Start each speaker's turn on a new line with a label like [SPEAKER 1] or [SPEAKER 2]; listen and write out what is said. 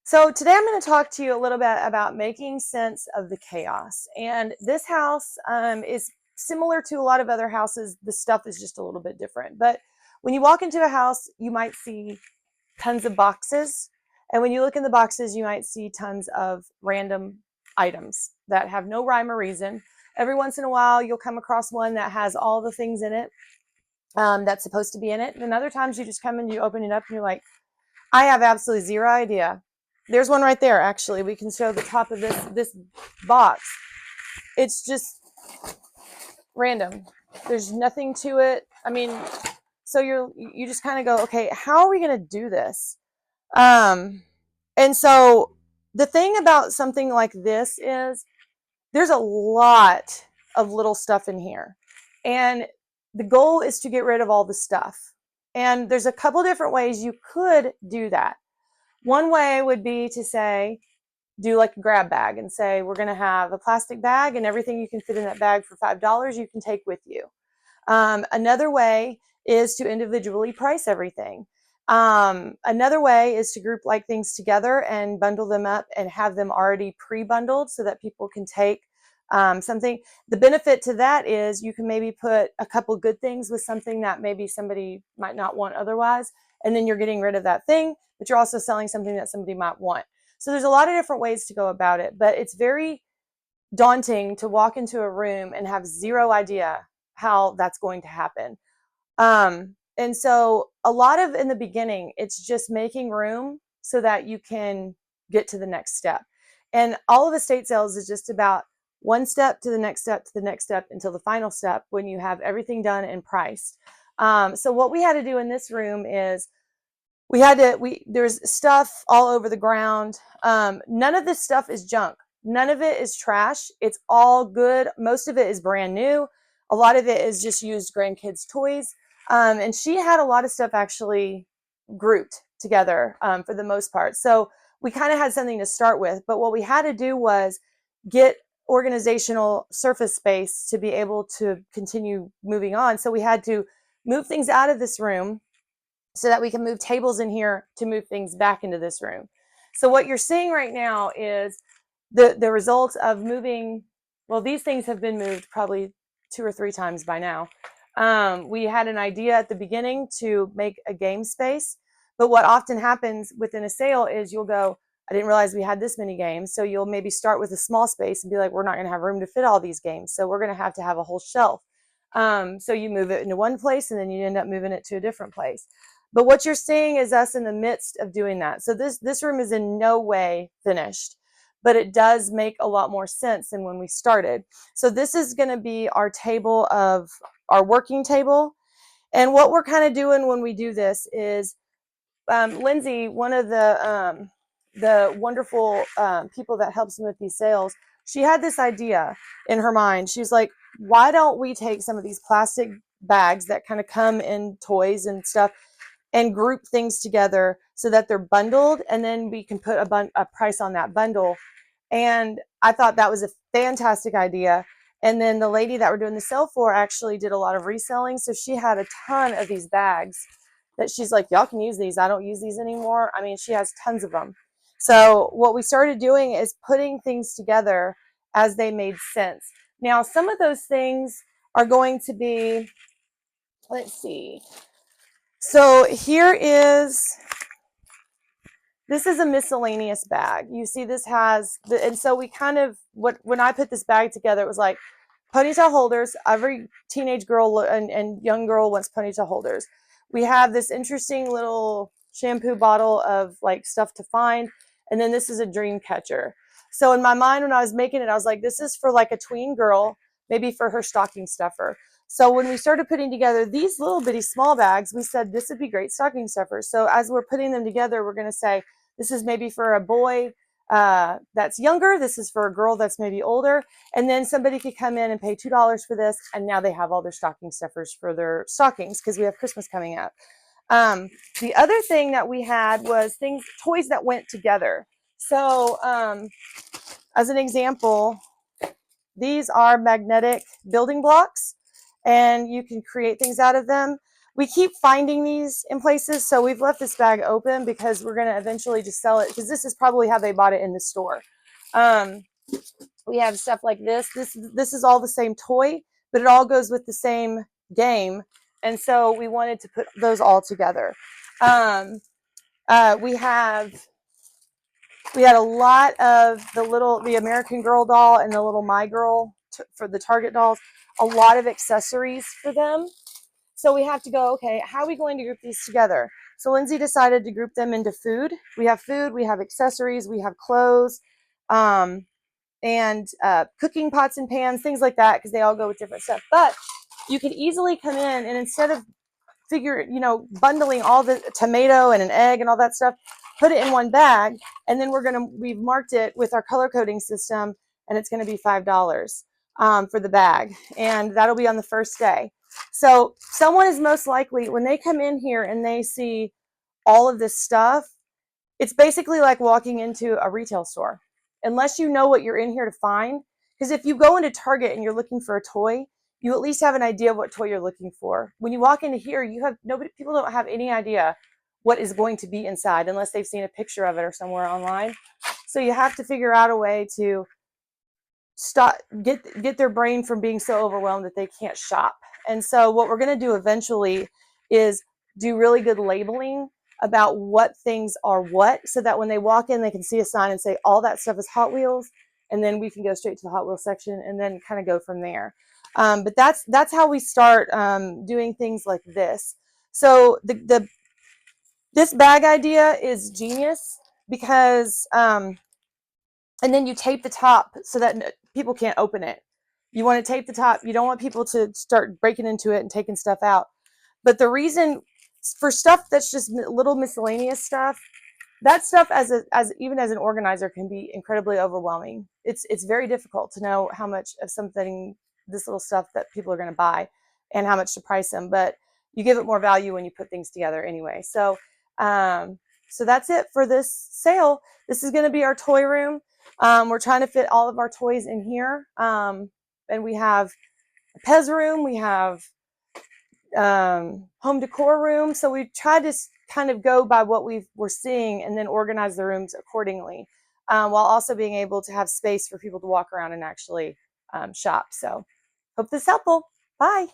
[SPEAKER 1] So today I'm going to talk to you a little bit about making sense of the chaos. And this house is similar to a lot of other houses. The stuff is just a little bit different. But when you walk into a house, you might see tons of boxes. And when you look in the boxes, you might see tons of random items that have no rhyme or reason. Every once in a while, you'll come across one that has all the things in it that's supposed to be in it. And other times you just come and you open it up and you're like, I have absolutely zero idea. There's one right there, actually. We can show the top of this box. It's just random. There's nothing to it. I mean, so you just kind of go, okay, how are we going to do this? Um, and so the thing about something like this is there's a lot of little stuff in here. And the goal is to get rid of all the stuff. And there's a couple different ways you could do that. One way would be to say, do like a grab bag and say, we're going to have a plastic bag and everything you can fit in that bag for $5 you can take with you. Another way is to individually price everything. Another way is to group like things together and bundle them up and have them already pre-bundled so that people can take something. The benefit to that is you can maybe put a couple good things with something that maybe somebody might not want otherwise, and then you're getting rid of that thing, but you're also selling something that somebody might want. So there's a lot of different ways to go about it, but it's very daunting to walk into a room and have zero idea how that's going to happen. And so a lot of in the beginning, it's just making room so that you can get to the next step. And all of estate sales is just about one step to the next step to the next step until the final step when you have everything done and priced. So what we had to do in this room is there's stuff all over the ground. None of this stuff is junk. None of it is trash. It's all good. Most of it is brand new. A lot of it is just used grandkids' toys. And she had a lot of stuff actually grouped together for the most part. So we kind of had something to start with. But what we had to do was get organizational surface space to be able to continue moving on. So we had to move things out of this room so that we can move tables in here to move things back into this room. So what you're seeing right now is the result of moving. Well, these things have been moved probably 2 or 3 times by now. We had an idea at the beginning to make a game space, but what often happens within a sale is you'll go, I didn't realize we had this many games. So you'll maybe start with a small space and be like, we're not going to have room to fit all these games. So we're going to have a whole shelf. So you move it into one place and then you end up moving it to a different place. But what you're seeing is us in the midst of doing that. So this room is in no way finished, but it does make a lot more sense than when we started. So this is going to be our table of our working table. And what we're kind of doing when we do this is Lindsay, one of the wonderful people that helps me with these sales, she had this idea in her mind. She's like, why don't we take some of these plastic bags that kind of come in toys and stuff and group things together so that they're bundled, and then we can put a price on that bundle. And I thought that was a fantastic idea. And then the lady that we're doing the sale for actually did a lot of reselling. So she had a ton of these bags that she's like, y'all can use these. I don't use these anymore. I mean, she has tons of them. So what we started doing is putting things together as they made sense. Now, some of those things are going to be, let's see. So this is a miscellaneous bag. You see this has, and so we kind of, when I put this bag together, it was like ponytail holders. Every teenage girl and young girl wants ponytail holders. We have this interesting little shampoo bottle of like stuff to find. And then this is a dream catcher. So in my mind, when I was making it, I was like, this is for like a tween girl, maybe for her stocking stuffer. So when we started putting together these little bitty small bags, we said this would be great stocking stuffers. So as we're putting them together, we're going to say, this is maybe for a boy that's younger. This is for a girl that's maybe older. And then somebody could come in and pay $2 for this. And now they have all their stocking stuffers for their stockings because we have Christmas coming up. The other thing that we had was toys that went together. So as an example, these are magnetic building blocks and you can create things out of them. we keep finding these in places, so we've left this bag open because we're going to eventually just sell it, because this is probably how they bought it in the store. We have stuff like this. This is all the same toy, but it all goes with the same game, and so we wanted to put those all together. We had a lot of the American Girl doll and the little My Girl for the Target dolls, a lot of accessories for them. So we have to go, okay, how are we going to group these together? So Lindsay decided to group them into food. We have food, we have accessories, we have clothes, and cooking pots and pans, things like that, because they all go with different stuff. But you can easily come in and instead of bundling all the tomato and an egg and all that stuff, put it in one bag, and then we've marked it with our color coding system, and it's going to be $5 for the bag, and that'll be on the first day. So someone is most likely, when they come in here and they see all of this stuff, it's basically like walking into a retail store, unless you know what you're in here to find. Because if you go into Target and you're looking for a toy, you at least have an idea of what toy you're looking for. When you walk into here, people don't have any idea what is going to be inside unless they've seen a picture of it or somewhere online. So you have to figure out a way to get their brain from being so overwhelmed that they can't shop. And so what we're going to do eventually is do really good labeling about what things are what, so that when they walk in, they can see a sign and say, all that stuff is Hot Wheels, and then we can go straight to the Hot Wheels section and then kind of go from there. But that's how we start doing things like this. So this bag idea is genius because and then you tape the top so that people can't open it. You want to tape the top. You don't want people to start breaking into it and taking stuff out. But the reason for stuff that's just little miscellaneous stuff, that stuff even as an organizer can be incredibly overwhelming. It's very difficult to know how much of something, this little stuff, that people are going to buy and how much to price them. But you give it more value when you put things together anyway. So so that's it for this sale. This is going to be our toy room. We're trying to fit all of our toys in here. And we have a Pez room. We have home decor room. So we tried to kind of go by what we're seeing and then organize the rooms accordingly, while also being able to have space for people to walk around and actually shop. So hope this is helpful. Bye.